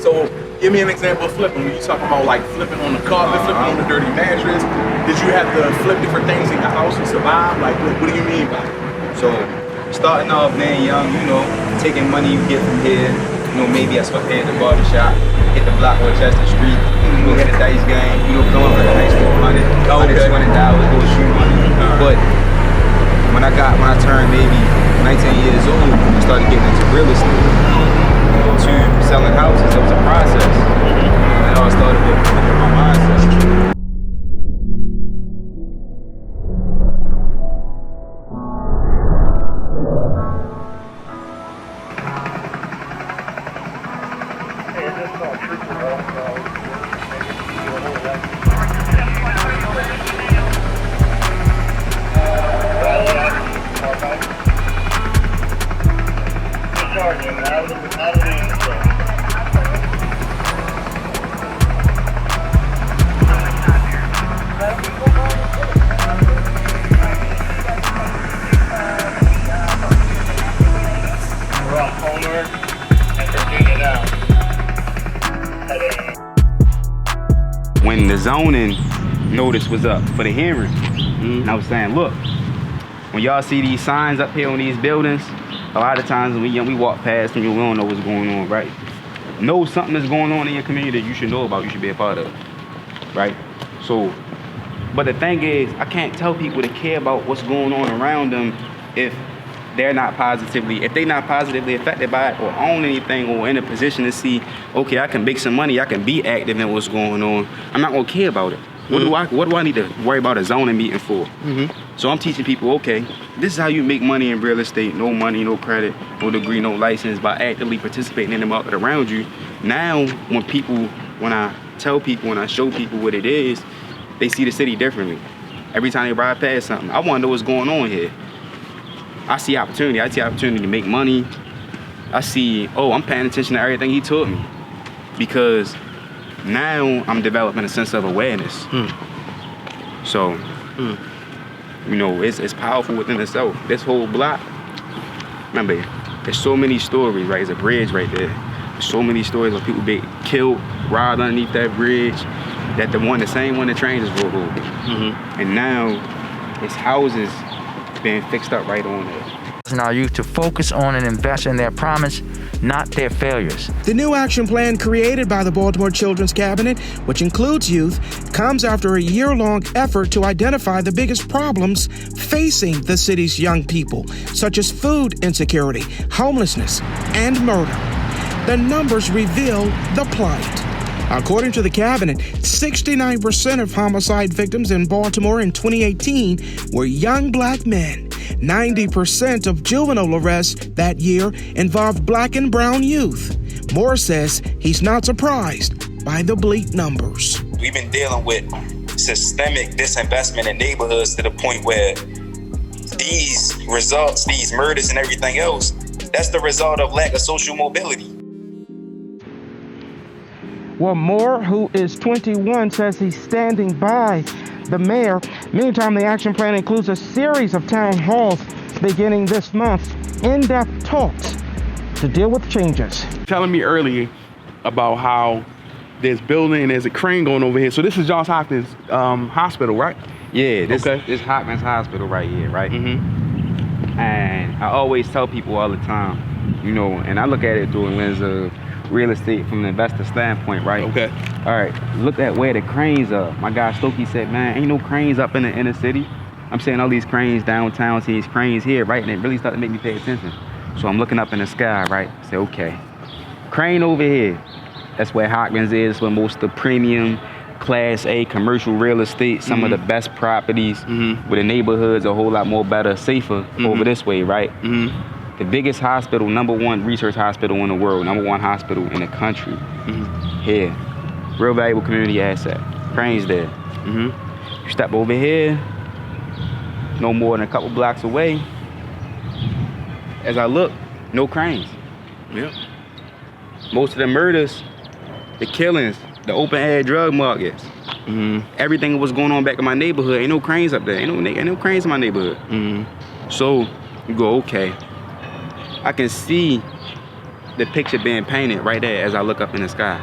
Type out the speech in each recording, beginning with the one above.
So give me an example of flipping. When you talking about like flipping on the carpet, flipping on the dirty mattress, did you have to flip different things in your house to survive? Like, what do you mean by it? So starting off, man, young, you know, taking money you get from here. You know, maybe I swept at the barber shop, hit the block on Chester Street, you know, hit a dice game, you know, come up with a nice $400, $120, go shoot money. But when I turned maybe 19 years old, I started getting into real estate. You know, to selling houses, it was a process. And it all started with my mindset. When the zoning notice was up for the hearing, and I was saying, look, when y'all see these signs up here on these buildings, a lot of times when we walk past them, we don't know what's going on, right? Know something that's going on in your community that you should know about, you should be a part of, right? So, but the thing is, I can't tell people to care about what's going on around them if they're not positively affected by it or own anything or in a position to see, okay, I can make some money, I can be active in what's going on. I'm not gonna care about it. What do I need to worry about a zoning meeting for? So I'm teaching people, okay, this is how you make money in real estate. No money, no credit, no degree, no license, by actively participating in the market around you. Now, when I tell people, when I show people what it is, they see the city differently. Every time they ride past something, I wanna know what's going on here. I see opportunity. I see opportunity to make money. I see, oh, I'm paying attention to everything he taught me. Because now I'm developing a sense of awareness. So, you know, it's powerful within itself. This whole block, remember, there's so many stories, right? There's a bridge right there. There's so many stories of people being killed, robbed underneath that bridge, that the same one the train just rolled over. And now it's houses being fixed up right on there. Our youth to focus on and invest in their promise, not their failures. The new action plan created by the Baltimore Children's Cabinet, which includes youth, comes after a year-long effort to identify the biggest problems facing the city's young people, such as food insecurity, homelessness, and murder. The numbers reveal the plight. According to the cabinet, 69% of homicide victims in Baltimore in 2018 were young black men. 90% of juvenile arrests that year involved black and brown youth. Moore says he's not surprised by the bleak numbers. We've been dealing with systemic disinvestment in neighborhoods to the point where these results, these murders and everything else, that's the result of lack of social mobility. Well, Moore, who is 21, says he's standing by the mayor. Meantime, the action plan includes a series of town halls beginning this month, in-depth talks to deal with changes. Telling me earlier about how there's building and there's a crane going over here. So this is Johns Hopkins Hospital, right? Yeah, this Hopkins Hospital right here, right? And I always tell people all the time, you know, and I look at it through a lens of real estate from an investor standpoint, right? Okay. All right, look at where the cranes are. My guy Stokey said, man, ain't no cranes up in the inner city. I'm seeing all these cranes downtown, see these cranes here, right? And it really started to make me pay attention. So I'm looking up in the sky, right? I say, okay, crane over here. That's where Hopkins is, where most of the premium Class A commercial real estate, some of the best properties, where the neighborhoods are a whole lot more better, safer over this way, right? The biggest hospital, #1 research hospital in the world, #1 hospital in the country. Here, real valuable community asset. Cranes there. You step over here, no more than a couple blocks away. As I look, no cranes. Most of the murders, the killings, the open air drug markets, everything that was going on back in my neighborhood, ain't no cranes up there. Ain't no cranes in my neighborhood. So you go, okay. I can see the picture being painted right there as I look up in the sky.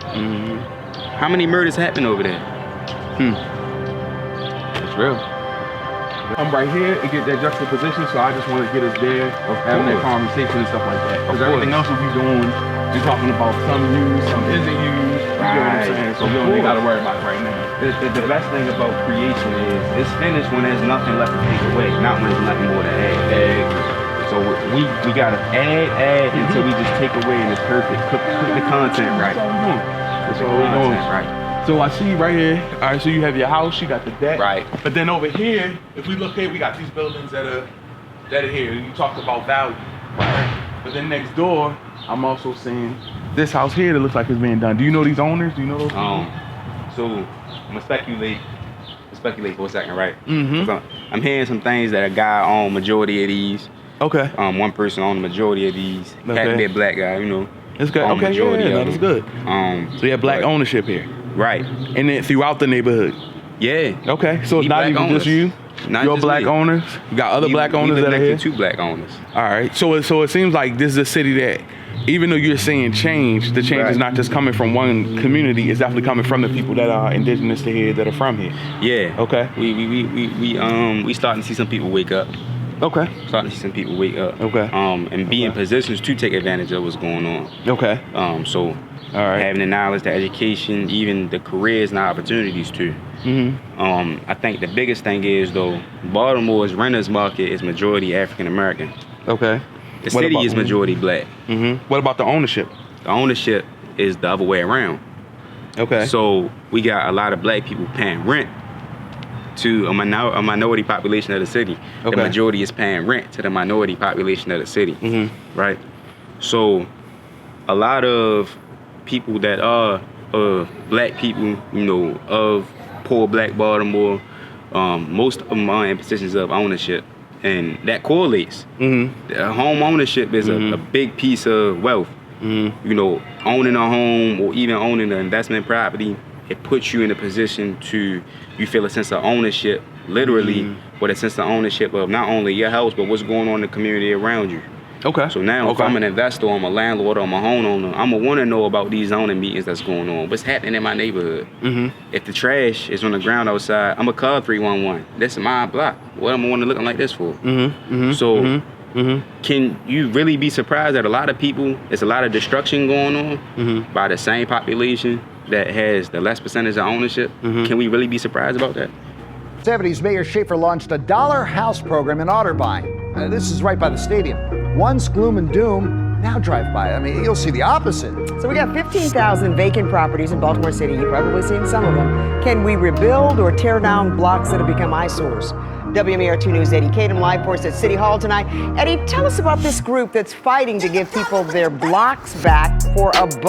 How many murders happen over there? It's real. I'm right here and get that juxtaposition, so I just want to get us there of having that conversation and stuff like that. Because everything else we'll be doing, we're talking about some used, some isn't used. You get what I'm saying? So we don't even got to worry about it right now. The best thing about creation is it's finished when there's nothing left to take away, not when there's nothing more to add. So we gotta add until we just take away and it's perfect. Cook the content right. That's all we're doing. Right. So I see right here, all right, so you have your house, you got the deck. Right. But then over here, if we look here, we got these buildings that are here. You talked about value. Right. But then next door, I'm also seeing this house here that looks like it's being done. Do you know these owners? Do you know those people? So I'm gonna speculate for a second, right? I'm hearing some things that a guy owned majority of these. Okay. One person owned the majority of these. Okay. Had to be a black guy, you know. It's good. Okay, yeah, that's good. So you have black ownership here. Right. And then throughout the neighborhood. Yeah. Okay, so it's not even just you. You're black owners. You got other black owners that are here. 2 black owners. All right. So it seems like this is a city that, even though you're seeing change, the change is not just coming from one community. It's definitely coming from the people that are indigenous to here, that are from here. Yeah. Okay. We starting to see some people wake up. Okay. Starting to see some people wake up. Okay. And be in positions to take advantage of what's going on. Okay. So all right. Having the knowledge, the education, even the careers and the opportunities too. I think the biggest thing is though, Baltimore's renters market is majority African American. Okay. The city is majority black. What about the ownership? The ownership is the other way around. Okay. So we got a lot of black people paying rent to a minority population of the city. Okay. The majority is paying rent to the minority population of the city. Right? So a lot of people that are black people, you know, of poor black Baltimore, most of them are in positions of ownership. And that correlates. Home ownership is a big piece of wealth. You know, owning a home or even owning an investment property, it puts you in a position to, you feel a sense of ownership, literally, but a sense of ownership of not only your house, but what's going on in the community around you. Okay. So now if I'm an investor, I'm a landlord, or I'm a homeowner, I'm gonna wanna know about these zoning meetings that's going on. What's happening in my neighborhood? If the trash is on the ground outside, I'm gonna call 311. This is my block. What am I wanna looking like this for? So can you really be surprised that a lot of people, there's a lot of destruction going on by the same population that has the less percentage of ownership? Can we really be surprised about that? 70s Mayor Schaefer launched a dollar house program in Otterbein. This is right by the stadium. Once gloom and doom, now drive by. I mean, you'll see the opposite. So we got 15,000 vacant properties in Baltimore City. You've probably seen some of them. Can we rebuild or tear down blocks that have become eyesores? WMAR2 News' Eddie Kadam live for us at City Hall tonight. Eddie, tell us about this group that's fighting to give people their blocks back for $1.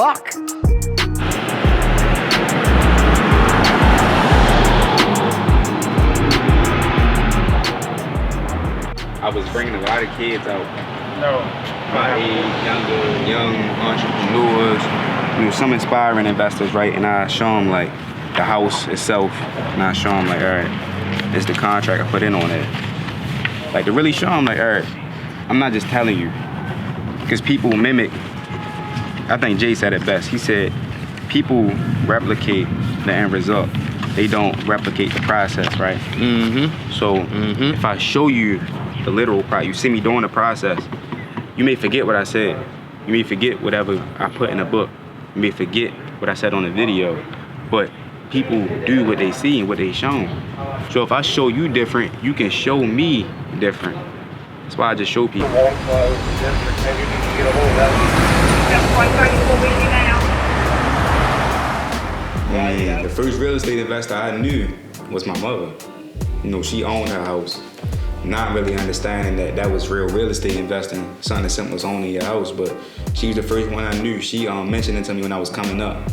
I was bringing a lot of kids out. My age, young entrepreneurs, you know, some inspiring investors, right? And I show them like the house itself, and I show them like, all right, it's the contract I put in on it. Like to really show them like, all right, I'm not just telling you, because people mimic. I think Jay said it best. He said, people replicate the end result. They don't replicate the process, right? So if I show you the literal process, you see me doing the process, you may forget what I said. You may forget whatever I put in a book. You may forget what I said on the video. But people do what they see and what they shown. So if I show you different, you can show me different. That's why I just show people. And the first real estate investor I knew was my mother. You know, she owned her house. Not really understanding that that was real estate investing. Something as simple as owning your house, but she was the first one I knew. She mentioned it to me when I was coming up.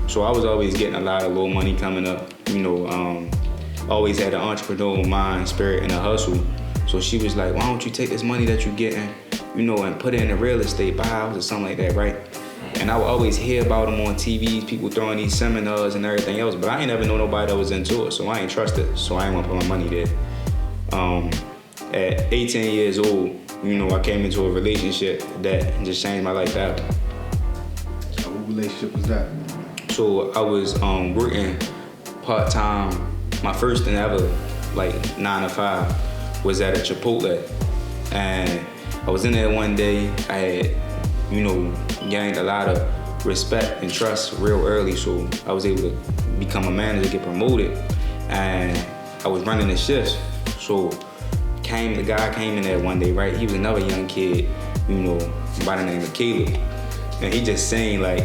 So I was always getting a lot of little money coming up. You know, always had an entrepreneurial mind, spirit, and a hustle. So she was like, why don't you take this money that you're getting, you know, and put it into real estate, buy a house or something like that, right? And I would always hear about them on TV, people throwing these seminars and everything else, but I ain't never know nobody that was into it, so I ain't trust it, so I ain't want to put my money there. At 18 years old, you know, I came into a relationship that just changed my life out. relationship was that? So I was working part-time. My first and ever, like 9 to 5, was at a Chipotle. And I was in there one day. I had, gained a lot of respect and trust real early. So I was able to become a manager, get promoted. And I was running the shifts. So the guy came in there one day, right? He was another young kid, by the name of Caleb. And he just saying like,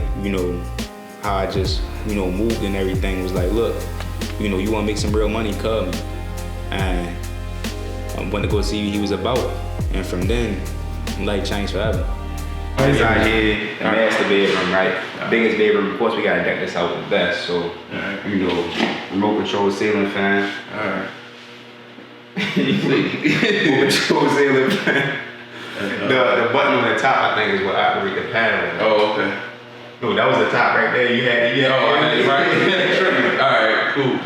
how I just, moved and everything. Was like, look, you wanna make some real money, call me. And I went to go see what he was about. And from then, life changed forever. It's out here, the master bedroom, right? Biggest bedroom, of course we gotta deck this out the best. So, remote control ceiling fan. Remote control ceiling fan. The button on the top, I think, is what operate the panel. Oh, okay. No, that was the top right there. You had Right. All right, cool.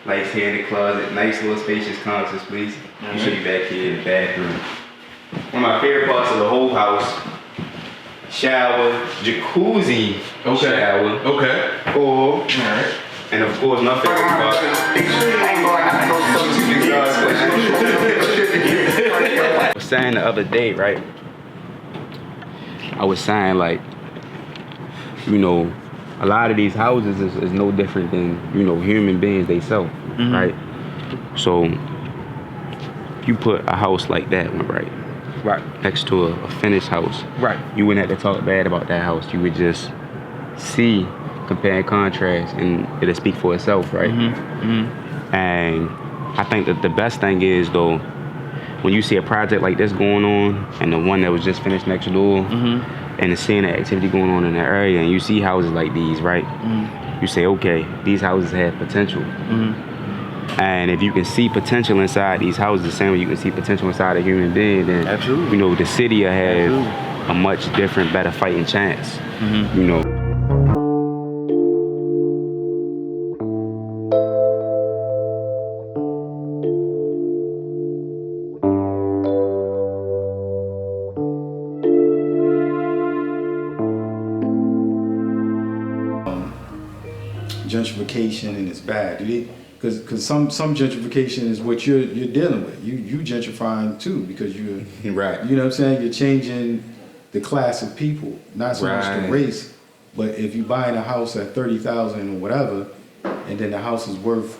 Lights here in the closet, nice little spacious conscious space. You should be back here in the bathroom. One of my favorite parts of the whole house: shower, jacuzzi, shower, pool, and of course my favorite part. I was saying the other day, right? I was saying like, a lot of these houses is no different than, human beings themselves, right? So you put a house like that one, right, next to a finished house, Right. You wouldn't have to talk bad about that house. You would just see, compare and contrast, and it'll speak for itself, right? And I think that the best thing is, though, when you see a project like this going on, and the one that was just finished next door, and seeing the activity going on in the area, and you see houses like these, right? You say, okay, these houses have potential. And if you can see potential inside these houses, the same way you can see potential inside a human being, then Absolutely. The city will have a much different, better fighting chance. Gentrification, and it's bad. Because some gentrification is what you're dealing with. You gentrifying too, because you're Right. You know what I'm saying? You're changing the class of people, not so much the race. But if you buying a house at $30,000 or whatever, and then the house is worth,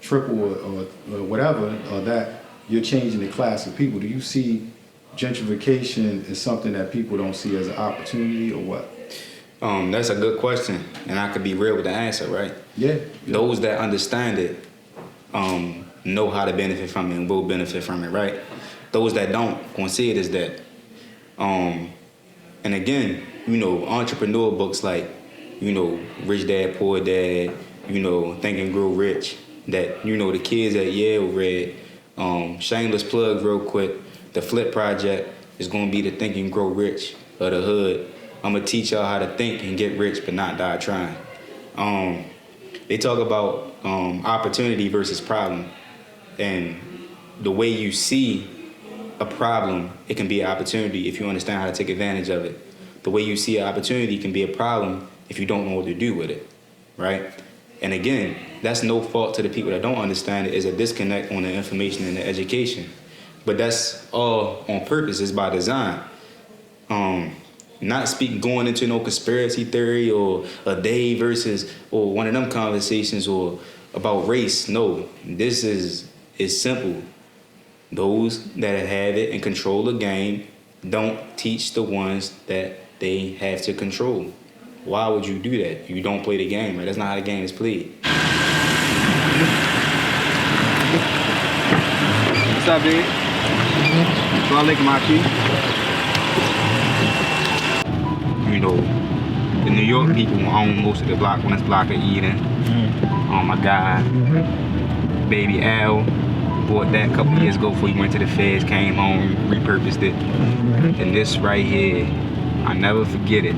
triple or whatever, or that, you're changing the class of people. Do you see gentrification as something that people don't see as an opportunity, or what? That's a good question, and I could be real with the answer, right? Yeah. Those that understand it know how to benefit from it and will benefit from it, right? Those that don't gonna see it as that. And again, entrepreneur books like, Rich Dad, Poor Dad, Think and Grow Rich, that, the kids at Yale read. Shameless plug real quick, the Flip Project is gonna be the Think and Grow Rich of the hood. I'm gonna teach y'all how to think and get rich but not die trying. They talk about opportunity versus problem. And the way you see a problem, it can be an opportunity if you understand how to take advantage of it. The way you see an opportunity can be a problem if you don't know what to do with it, right? And again, that's no fault to the people that don't understand it. It's a disconnect on the information and the education. But that's all on purpose, it's by design. Not going into no conspiracy theory or a day versus or one of them conversations or about race. No, this is simple. Those that have it and control the game don't teach the ones that they have to control. Why would you do that? You don't play the game, right? That's not how the game is played. What's up, dude? So I lick my key. The New York people own most of the block on this block of Eden. My guy, Baby Al, bought that a couple years ago before he went to the feds, came home, repurposed it. And this right here, I never forget it.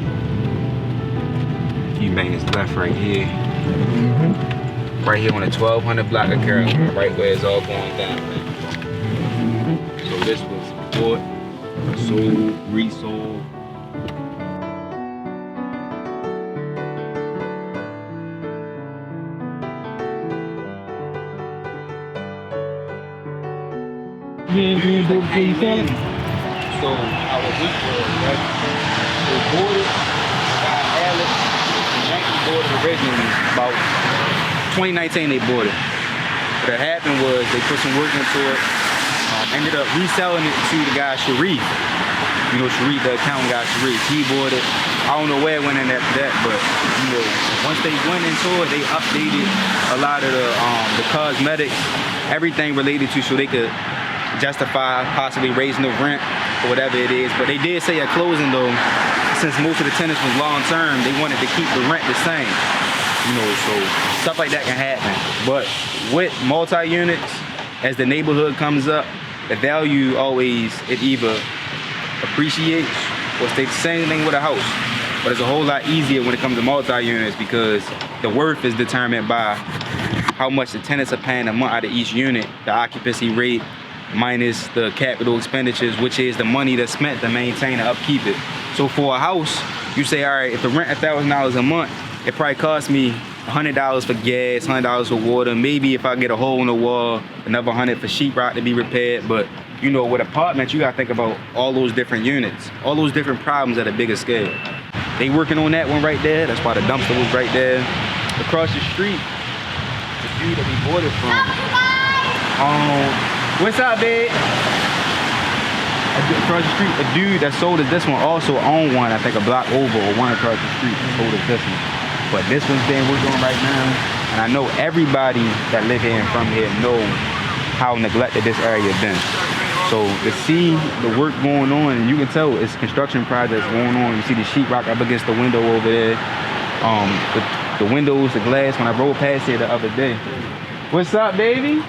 You bang his left right here. Right here on the 1200 block of Carolina, right where it's all going down. So this was bought sold, resold. So our week was, right? So boarded, got Alex, and Yankee boarded originally about 2019 they boarded. What happened was they put some work into it, ended up reselling it to the guy Sharif. You know Sharif, the accountant guy Sharif. He bought it. I don't know where it went in after that, but you know, once they went into it, they updated a lot of the cosmetics, everything related to so they could justify possibly raising the rent or whatever it is. But they did say at closing though, since most of the tenants was long term, they wanted to keep the rent the same. You know, so stuff like that can happen. But with multi-units, as the neighborhood comes up, the value always, it either appreciates or stays the same thing with a house. But it's a whole lot easier when it comes to multi-units because the worth is determined by how much the tenants are paying a month out of each unit, the occupancy rate, minus the capital expenditures, which is the money that's spent to maintain and upkeep it. So for a house, you say, all right, if the rent $1,000 a month, it probably costs me $100 for gas, $100 for water. Maybe if I get a hole in the wall, another $100 for sheetrock to be repaired. But you know, with apartments, you gotta think about all those different units, all those different problems at a bigger scale. They working on that one right there. That's why the dumpster was right there. Across the street, the dude that we bought it from. What's up, babe? Across the street, a dude that sold us this one also owned one, I think a block over, or one across the street sold us this one. But this one's being worked on right now, and I know everybody that live here and from here know how neglected this area been. So to see the work going on, and you can tell it's construction projects going on. You see the sheetrock up against the window over there. The windows, the glass, when I rode past here the other day. What's up, baby?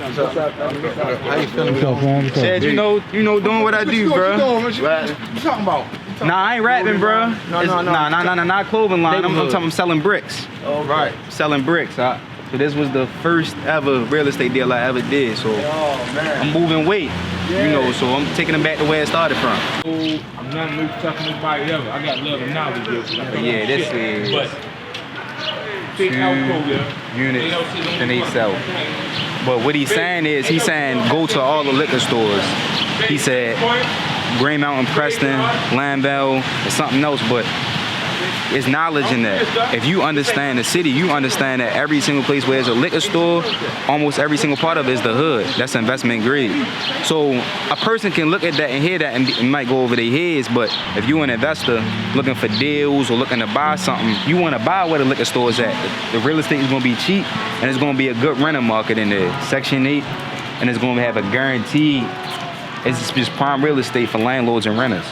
How you feeling? Chad, you know, doing what I do, bro. What you talking about? Nah, I ain't rapping, bro. No. Nah, not clothing line. I'm selling bricks. Oh, right. Selling bricks. So this was the first ever real estate deal I ever did. So I'm moving weight, you know. So I'm taking them back to where it started from. I'm not new tough nobody ever. I got love and knowledge. Yeah, this is but 2 units and they sell. But what he's saying is, he's saying go to all the liquor stores. He said Gray Mountain, Preston, Lambell, or something else, but it's knowledge in that. If you understand the city, you understand that every single place where there's a liquor store, almost every single part of it is the hood. That's investment grade. So a person can look at that and hear that and it might go over their heads, but if you're an investor looking for deals or looking to buy something, you want to buy where the liquor store is at. The real estate is going to be cheap and it's going to be a good rental market in there. Section 8, and it's going to have a guaranteed, it's just prime real estate for landlords and renters.